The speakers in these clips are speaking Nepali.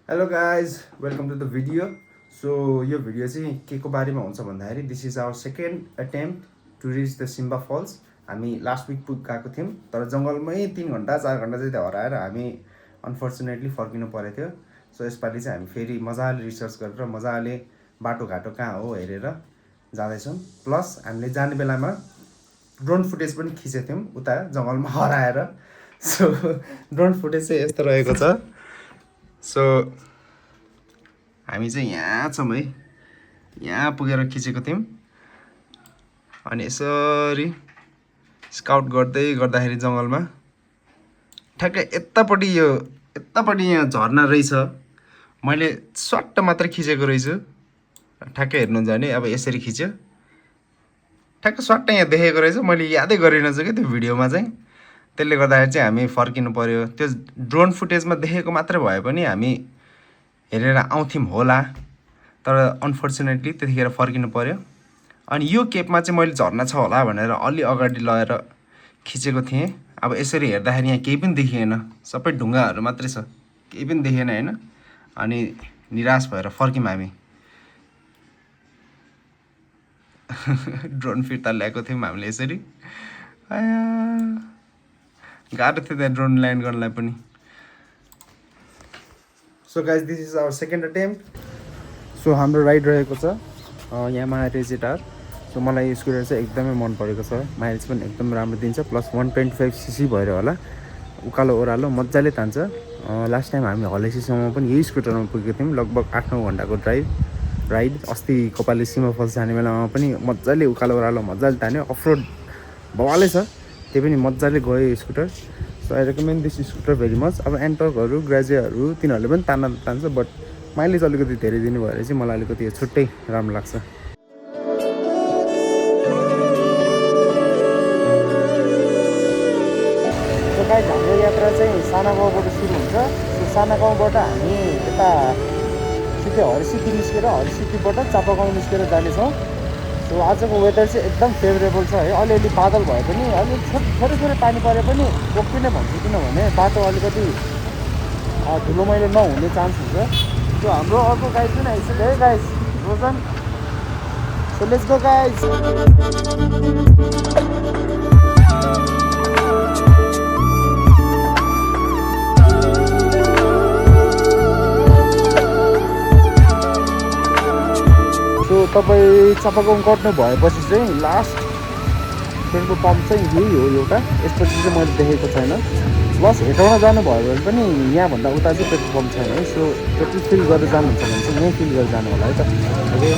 Hello guys welcome to the video so यो भिडियो चाहिँ के को बारेमा हुन्छ भन्दाखेरि this is our second attempt to reach the Simba falls. हामी लास्ट विक गएको थियौँ तर जङ्गलमै 3 घन्टा 4 घन्टा चाहिँ हराएर हामी अनफर्चुनेटली फर्किनु परेको थियो। सो यसपालि चाहिँ हामी फेरि मजाले रिसर्च गरेर मजाले बाटोघाटो कहाँ हो हेरेर जाँदैछौँ। प्लस हामीले जाने बेलामा ड्रोन फुटेज पनि खिचेको थियौँ उता जङ्गलमा हराएर। सो ड्रोन फुटेज चाहिँ यस्तो रहेको छ। सो हामी चाहिँ यहाँ छौँ है, यहाँ पुगेर खिचेको थियौँ। अनि यसरी स्काउट गर्दाखेरि जङ्गलमा ठ्याक्कै यतापट्टि यहाँ झर्ना रहेछ। मैले स्वाट्ट मात्र खिचेको रहेछु, ठ्याक्कै हेर्नुहुन्छ भने अब यसरी खिच्यो ठ्याक्कै स्वाट्ट यहाँ देखेको रहेछ। मैले यादै गरिनँ कि त्यो भिडियोमा चाहिँ, त्यसले गर्दाखेरि चाहिँ हामी फर्किनु पर्यो। त्यो ड्रोन फुटेजमा देखेको मात्रै भए पनि हामी हेरेर आउँथ्यौँ होला, तर अनफर्चुनेटली त्यतिखेर फर्किनु पर्यो। अनि यो केपमा चाहिँ मैले झर्ना छ होला भनेर अलि अगाडि लगेर खिचेको थिएँ। अब यसरी हेर्दाखेरि यहाँ केही पनि देखिएन, सबै ढुङ्गाहरू मात्रै छ, केही पनि देखिएन होइन। अनि निराश भएर फर्क्यौँ हामी। ड्रोन फिर्ता ल्याएको थियौँ हामीले यसरी। गाह्रो थियो त्यहाँ ड्रोन ल्यान्ड गर्नलाई पनि। So guys this is our second attempt. So हाम्रो राइड रहेको छ यामाहा रेजेटार। सो मलाई यो स्कुटर चाहिँ एकदमै मन परेको छ, माइलेज पनि एकदम राम्रो दिन्छ। प्लस 125 सीसी भएर होला, उकालो ओह्रालो मजाले तान्छ। लास्ट टाइम हामी हलेसीसम्म पनि यही स्कुटरमा पुगेको थियौँ, लगभग 8-9 घन्टाको राइड। अस्ति कपाले सिमा फल्स जाने बेलामा पनि मजाले उकालो ओह्रालो मजाले तान्यो, अफरोड बवालै छ, त्यही पनि मजाले गयो यो scooter. So I recommend this scooter very much. अब एन्टर्कहरू ग्रेजियाहरू तिनीहरूले पनि तान्छ, बट माइलेज अलिकति धेरै दिनु भएर चाहिँ मलाई अलिकति यो छुट्टै राम्रो लाग्छ। हाम्रो यात्रा चाहिँ साना गाउँबाट सुरु हुन्छ। साना गाउँबाट हामी यता सिधै हरिसिद्धि निस्केर हरिसिद्धिबाट चापागाउँ निस्केर जानेछौँ। सो आजको वेदर चाहिँ एकदम फेभरेबल छ है। अलिअलि बादल भए पनि अलिक थोरै पानी परे पनि रोकिने भन्छु, किनभने बाटो अलिकति धुलो मैलो नहुने चान्स हुन्छ। सो हाम्रो अर्को गाइड पनि आइसक्यो है guys, Rojan. So let's go guys. So तपाईँ चापागाउँ कट्नु भएपछि चाहिँ लास्ट पेट्रोल पम्प चाहिँ यही हो एउटा, यसपछि चाहिँ मैले देखेको छैन। प्लस हेटौँडा जानुभयो भने पनि यहाँभन्दा उता चाहिँ पेट्रोल पम्प छैन है। सो पेट्रोल फिल गरेर जानुहुन्छ भने चाहिँ यहीँ फिल गरेर जानु होला है त। ओके,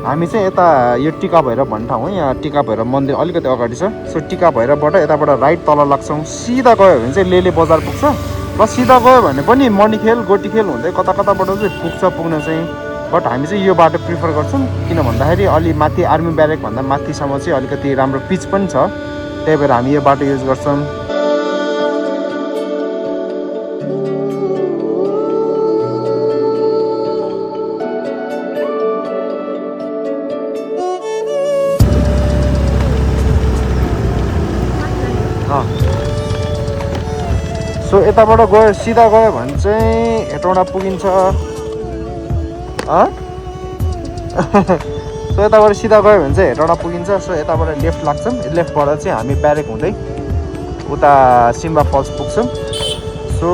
हामी चाहिँ यता यो टिका भैरव भन्ने ठाउँ हो, यहाँ टिका भैरव मन्दिर अलिकति अगाडि छ। सो टिका भैरवबाट यताबाट राइट तल लाग्छौँ, सिधा गयो भने चाहिँ लेले बजार पुग्छ। प्लस सिधा गयो भने पनि मणिखेल गोटीखेल हुँदै कताबाट चाहिँ पुग्न चाहिँ। बट हामी चाहिँ यो बाटो प्रिफर गर्छौँ, किन भन्दाखेरि अलि माथि आर्मी ब्यारेकभन्दा माथिसम्म चाहिँ अलिकति राम्रो पिच पनि छ, त्यही भएर हामी यो बाटो युज गर्छौँ। सो यताबाट गयो सिधा गयो भने चाहिँ हेटौँडा पुगिन्छ। सो यताबाट सिधा गयो भने चाहिँ हेटौँडा पुगिन्छ। सो यताबाट लेफ्ट लाग्छौँ, लेफ्टबाट चाहिँ हामी ब्यारेक हुँदै उता सिम्बा फल्स पुग्छौँ। सो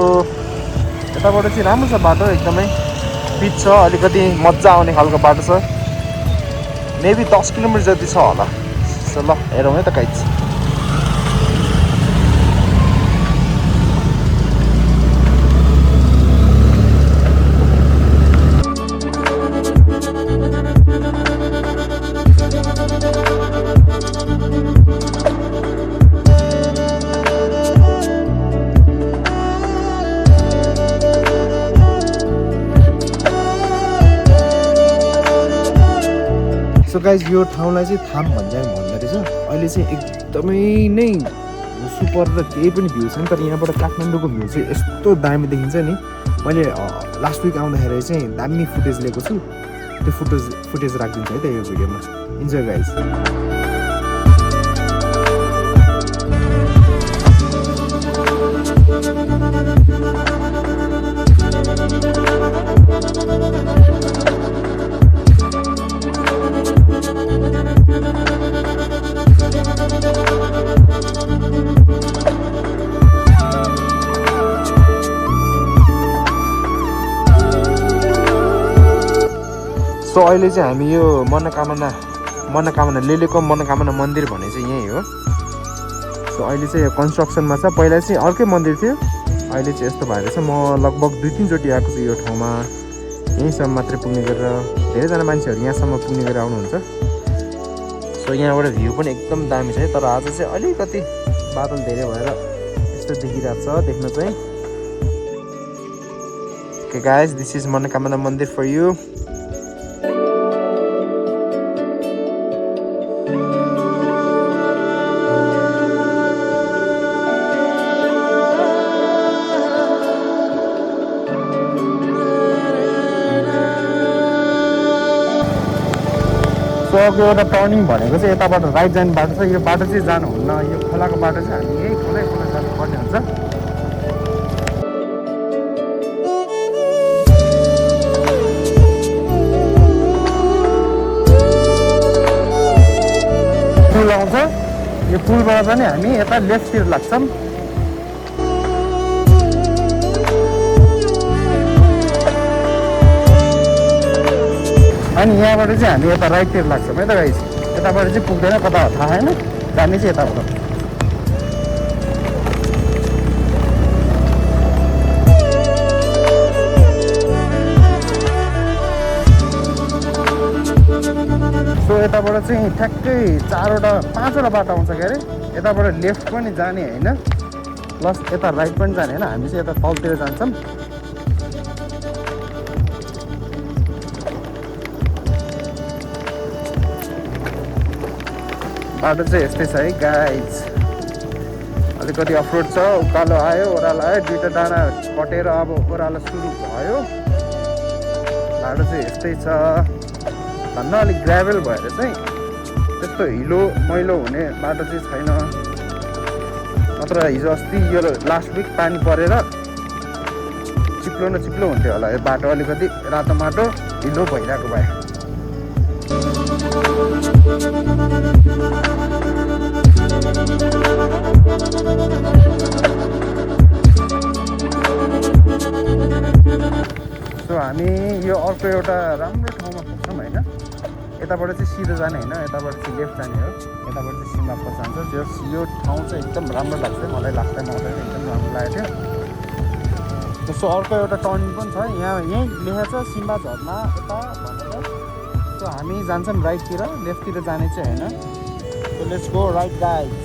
यताबाट चाहिँ राम्रो छ बाटो, एकदमै पिच छ, अलिकति मजा आउने खालको बाटो छ। मेबी 10 किलोमिटर जति छ होला। सो ल हेरौँ है त गाइज। सो गाइज यो ठाउँलाई चाहिँ थाम भन्ज्याङ भन्दो रहेछ। अहिले चाहिँ एकदमै नै सुपर र केही पनि भ्यू छैन, तर यहाँबाट काठमाडौँको भ्यू चाहिँ यस्तो दामी देखिन्छ नि। मैले लास्ट विक आउँदाखेरि चाहिँ दामी फुटेज लिएको छु, त्यो फुटेज राखिदिन्छु है त यो भिडियोमा। Enjoy guys. सो अहिले चाहिँ हामी यो मनोकामना लेलेको मनोकामना मन्दिर भन्ने चाहिँ यही हो। सो अहिले चाहिँ यो कन्स्ट्रक्सनमा छ। पहिला चाहिँ अर्कै मन्दिर थियो, अहिले चाहिँ यस्तो भएर चाहिँ म लगभग 2-3 चोटि आएको छु यो ठाउँमा। यहीँसम्म मात्रै पुग्ने गरेर धेरैजना मान्छेहरू यहाँसम्म पुग्ने गरेर आउनुहुन्छ। सो यहाँबाट भ्यू पनि एकदम दामी छ है, तर आज चाहिँ अलिकति बादल धेरै भएर यस्तो देखिरहेको छ देख्न चाहिँ। ओके गाइज, दिस इज मनोकामना मन्दिर फर यु। सो अब एउटा टर्निङ भनेको चाहिँ यताबाट राइट जाने बाटो छ। यो बाटो चाहिँ जानुहुन्न, यो खोलाको बाटो चाहिँ हामी यही खोला जानुपर्ने हुन्छ। पुल आउँछ, यो पुलबाट पनि हामी यता लेफ्टतिर लाग्छौँ। अनि यहाँबाट चाहिँ हामी यता राइटतिर लाग्छौँ है त गाइस। यताबाट चाहिँ पुग्दैन, कता हो थाहा छैन, जाने चाहिँ यताबाट। सो यताबाट चाहिँ ठ्याक्कै 5वटा बाटो आउँछ क्या अरे। यताबाट लेफ्ट पनि जाने होइन, प्लस यता राइट पनि जाने होइन। हामी चाहिँ यता तलतिर जान्छौँ। बाटो चाहिँ यस्तै छ है गाइज, अलिकति अफरोड छ। उकालो आयो, ओह्रालो आयो, 2टा डाँडा कटेर अब ओह्रालो सुरु भयो। बाटो चाहिँ यस्तै छ भन्न, अलिक ग्राभल भएर चाहिँ त्यस्तो हिलो मैलो हुने बाटो चाहिँ छैन। नत्र हिजो अस्ति यो लास्ट विक पानी परेर चिप्लो न चिप्लो हुन्थ्यो होला यो बाटो, अलिकति रातो माटो हिलो भइरहेको भए। सो हामी यो अर्को एउटा राम्रो ठाउँमा पुग्छौँ होइन। यताबाट चाहिँ सिधो जाने होइन, यताबाट चाहिँ लेफ्ट जाने हो। यताबाट चाहिँ सिमाप्पा जान्छ। यो ठाउँ चाहिँ एकदम राम्रो लाग्छ मलाई, लास्ट टाइम आउँदा एकदम राम्रो लागेको थियो। सो अर्को एउटा टर्निङ पनि छ यहाँ, यहीँ लेखेको छ सिम्बा झर्ना यता भनेर। सो हामी जान्छौँ राइटतिर, लेफ्टतिर जाने चाहिँ होइन। So let's go right guys.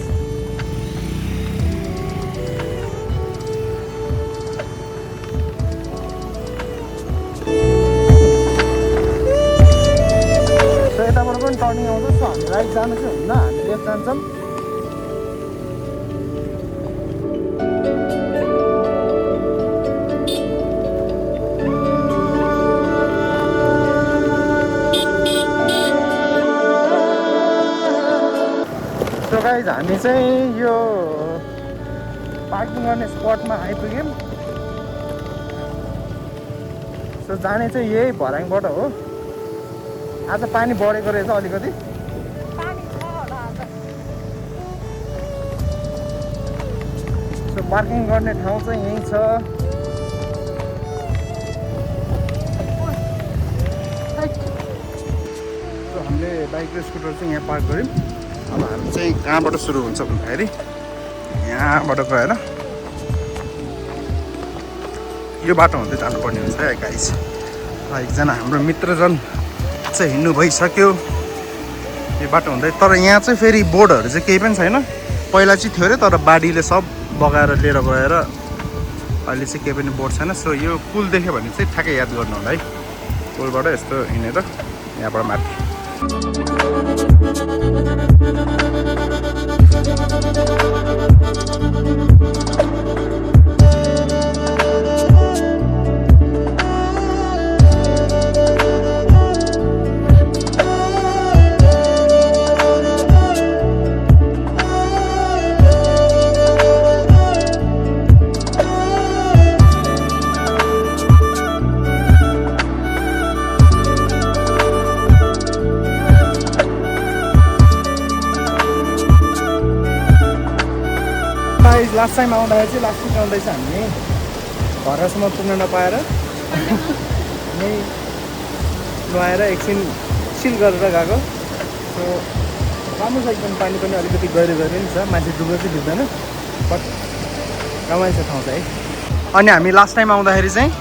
So यताबाट पनि टर्निङ आउँछ। सो हामी राइट जानु चाहिँ हुन्न, हामी लेफ्ट जान्छौँ। सो गाइज हामी चाहिँ यो पार्किङ गर्ने स्पटमा आइपुग्यौँ। सो जाने चाहिँ यही भराङबाट हो। आज पानी बढेको रहेछ अलिकति। सो पार्किङ गर्ने ठाउँ चाहिँ यहीँ छ। सो हामीले बाइक र स्कुटर चाहिँ यहाँ पार्क गऱ्यौँ। अब हामी चाहिँ कहाँबाट सुरु हुन्छ भन्दाखेरि यहाँबाट गएर यो बाटो हुँदै जानुपर्ने हुन्छ है गाइस। एकजना हाम्रो मित्रजन चाहिँ हिँड्नु भइसक्यो यो बाटो हुँदै। तर यहाँ चाहिँ फेरि बोर्डहरू चाहिँ केही पनि छैन। पहिला चाहिँ थियो अरे, तर बाढीले सब बगाएर लिएर गएर अहिले चाहिँ केही पनि बोर्ड छैन। सो यो पुल देख्यो भने चाहिँ ठ्याक्कै याद गर्नु होला है। पुलबाट यस्तो हिँडेर यहाँबाट माथि लास्ट टाइम आउँदाखेरि चाहिँ लास्ट विक आउँदैछ हामी घरसम्म पुग्न नपाएर यहीँ नुहाएर एकछिन चिल गरेर गएको। सो राम्रो छ एकदम, पानी पनि अलिकति गहिरो गहिरो नि छ, मान्छे डुब्न चाहिँ डुब्दैन, बट रमाइलो छ ठाउँ चाहिँ है। अनि हामी लास्ट टाइम आउँदाखेरि चाहिँ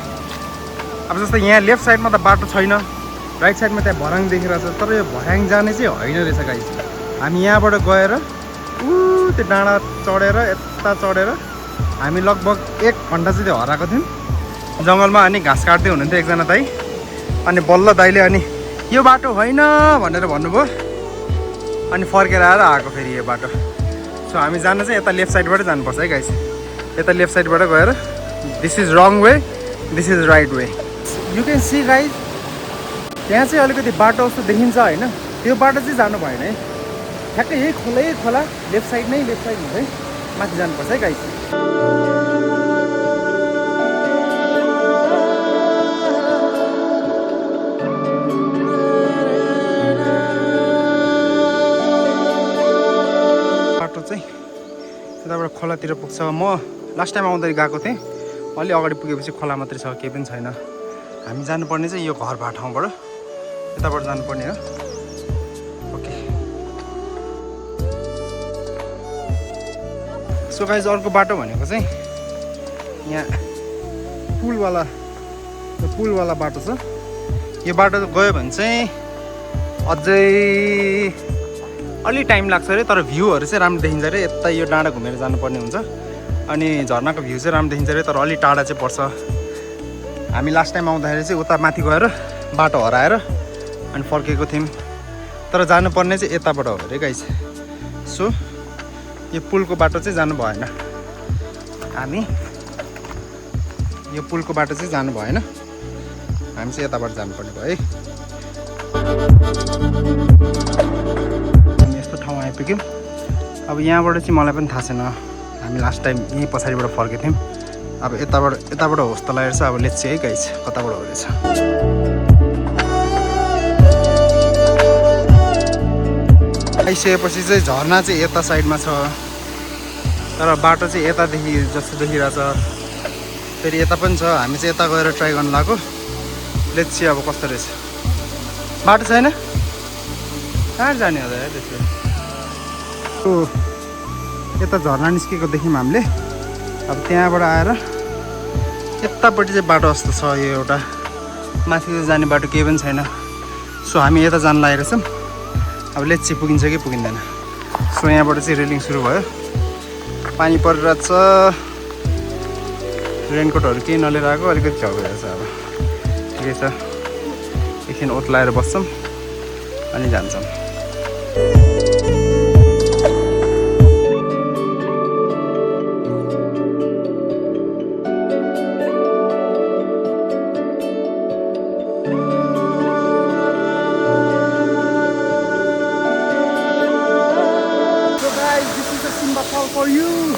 अब जस्तो यहाँ लेफ्ट साइडमा त बाटो छैन, राइट साइडमा त्यहाँ भर्याङ देखिरहेको छ, तर यो भर्याङ जाने चाहिँ होइन रहेछ गाइस। हामी यहाँबाट गएर त्यो डाँडा चढेर यता चढेर हामी लगभग 1 घन्टा चाहिँ त्यो हराएको थियौँ जङ्गलमा। अनि घाँस काट्दै हुनुहुन्थ्यो एकजना दाइ, अनि बल्ल दाइले अनि यो बाटो होइन भनेर भन्नुभयो, अनि फर्केर आएर आएको फेरि यो बाटो। सो हामी जान चाहिँ यता लेफ्ट साइडबाट जानुपर्छ है गाइस, यता लेफ्ट साइडबाट गएर this is wrong way, this is right way. You can see guys, त्यहाँ चाहिँ अलिकति बाटो जस्तो देखिन्छ होइन, त्यो बाटो चाहिँ जानु भएन है, ठ्याक्कै यही खोला लेफ्ट साइड हुँदै माथि जानुपर्छ है गाइस। बाटो चाहिँ त्यताबाट खोलातिर पुग्छ। म लास्ट टाइम आउँदाखेरि गएको थिएँ, अलि अगाडि पुगेपछि खोला मात्रै छ, केही पनि छैन। हामी जानुपर्ने चाहिँ यो घर भएको ठाउँबाट यताबाट जानुपर्ने हो। सो गाइस, अर्को बाटो भनेको चाहिँ यहाँ पुलवाला बाटो छ। यो बाटो गयो भने चाहिँ अझै अलि टाइम लाग्छ अरे, तर भ्यूहरू चाहिँ राम्रो देखिन्छ अरे। यता यो डाँडा घुमेर जानुपर्ने हुन्छ, अनि झर्नाको भ्यू चाहिँ राम्रो देखिन्छ अरे, तर अलि टाढा चाहिँ पर्छ। हामी लास्ट टाइम आउँदाखेरि चाहिँ उता माथि गएर बाटो हराएर अनि फर्केको थियौँ, तर जानुपर्ने चाहिँ यताबाट हो अरे गाइस। सो यो पुलको बाटो चाहिँ जानु भएन, हामी यो पुलको बाटो चाहिँ जानु भएन, हामी चाहिँ यताबाट जानुपर्ने भयो है। हामी यस्तो ठाउँ आइपुग्यौँ। अब यहाँबाट चाहिँ मलाई पनि थाहा छैन, हामी लास्ट टाइम यहीँ पछाडिबाट फर्केको थियौँ। अब यताबाट हो जस्तो लागेको छ। अब लेट्स सी है गाइस, कताबाट हो रहेछ। आइसकेपछि चाहिँ झर्ना चाहिँ यता साइडमा छ, तर बाटो चाहिँ यतादेखि जस्तो देखिरहेछ। फेरि यता पनि छ, हामी चाहिँ यता गएर ट्राई गर्नु लाग्यो। लेट्स सी अब कस्तो रहेछ। बाटो छैन, कहाँ जाने होला है त्यसो। यता झर्ना निस्केको देख्यौँ हामीले। अब त्यहाँबाट आएर यतापट्टि चाहिँ बाटो जस्तो छ, यो एउटा माथि जाने बाटो केही पनि छैन। सो हामी यता जान लागेको छौँ। अब लेट्स सी पुगिन्छ कि पुगिँदैन। सो यहाँबाट चाहिँ रेलिङ सुरु भयो, पानी परिरहेछ, रेनकोटहरू केही नलिएर आएको, अलिकति छेउ भइरहेछ। अब ठिकै छ, एकछिन ओत्लाएर बस्छौँ अनि जान्छौँ। For you.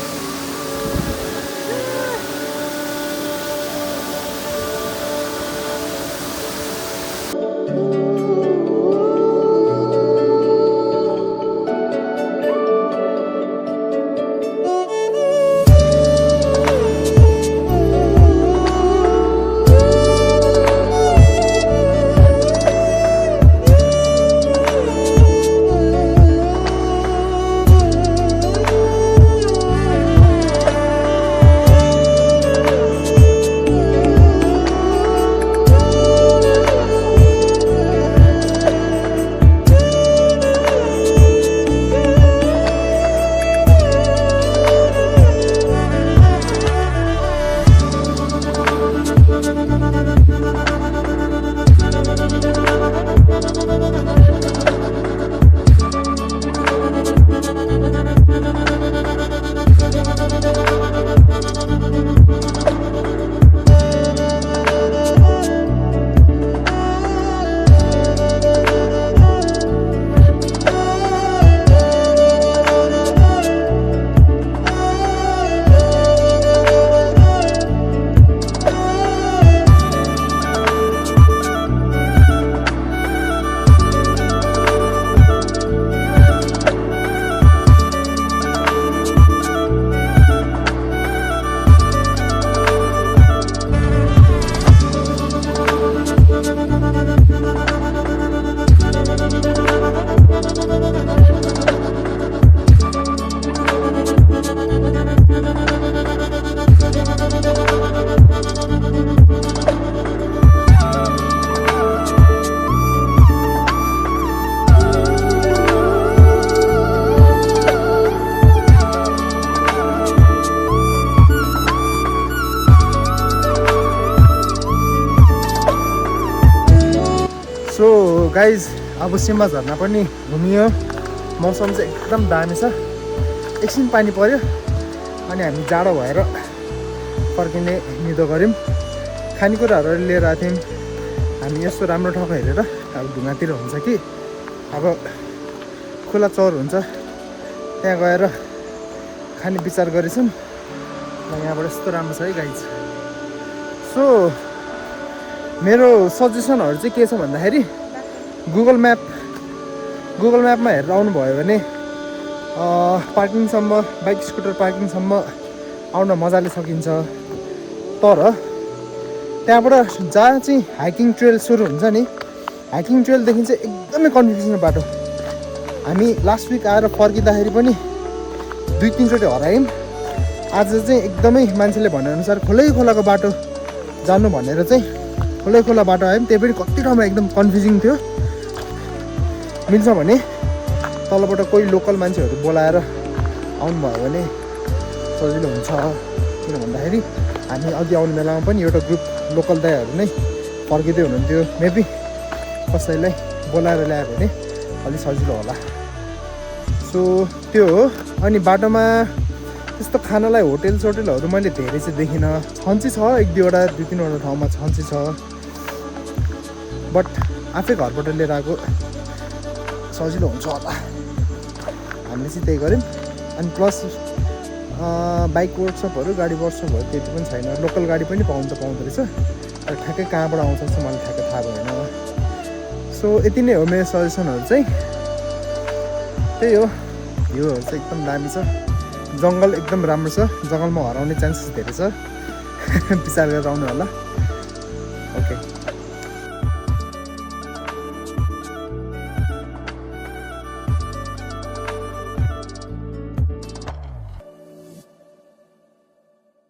गाइज अब सिम्बा झर्ना पनि घुमियो मौसम चाहिँ एकदम दामी छ एकछिन पानी पर्यो अनि हामी जाडो भएर फर्किने निदो गऱ्यौँ खानेकुराहरू लिएर आएको थियौँ हामी यस्तो राम्रो ठाउँ हेरेर अब ढुङ्गातिर हुन्छ कि अब खुला चौर हुन्छ त्यहाँ गएर खाने विचार गरेछौँ यहाँबाट यस्तो राम्रो छ है गाइज सो मेरो सजेसनहरू चाहिँ के छ भन्दाखेरि गुगल म्यापमा हेरेर आउनुभयो भने पार्किङसम्म बाइक स्कुटर पार्किङसम्म आउन मजाले सकिन्छ तर त्यहाँबाट जहाँ चाहिँ हाइकिङ ट्रेल सुरु हुन्छ नि हाइकिङ ट्रेलदेखि चाहिँ एकदमै कन्फ्युजन बाटो हामी लास्ट विक आएर फर्किँदाखेरि पनि 2-3 चोटि हरायौँ आज चाहिँ एकदमै मान्छेले भनेअनुसार खोलाको बाटो जानु भनेर चाहिँ खोला बाटो आयौँ त्यही पनि कति ठाउँमा एकदम कन्फ्युजिङ थियो मिल्छ भने तलबाट कोही लोकल मान्छेहरू बोलाएर आउनुभयो भने सजिलो हुन्छ किन भन्दाखेरि हामी अघि आउने बेलामा पनि एउटा ग्रुप लोकल दाइहरू नै फर्किँदै हुनुहुन्थ्यो मेबी कसैलाई बोलाएर ल्यायो भने अलिक सजिलो होला सो त्यो हो अनि बाटोमा त्यस्तो खानालाई होटेलहरू मैले धेरै चाहिँ देखिनँ छन्ची छ 1-2वटा 2-3वटा ठाउँमा छन्ची छ बट आफै घरबाट लिएर आएको सजिलो हुन्छ होला हामीले चाहिँ त्यही गऱ्यौँ अनि प्लस बाइक वर्कसपहरू गाडी वर्कसपहरू त्यति पनि छैन लोकल गाडी पनि पाउँदो रहेछ तर ठ्याक्कै कहाँबाट आउँछ जस्तो मलाई ठ्याक्कै थाहा भएन सो यति नै हो मेरो सजेसनहरू चाहिँ त्यही हो भ्यूहरू चाहिँ एकदम दामी छ जङ्गल एकदम राम्रो छ जङ्गलमा हराउने चान्सेस धेरै छ विचार गरेर आउनु होला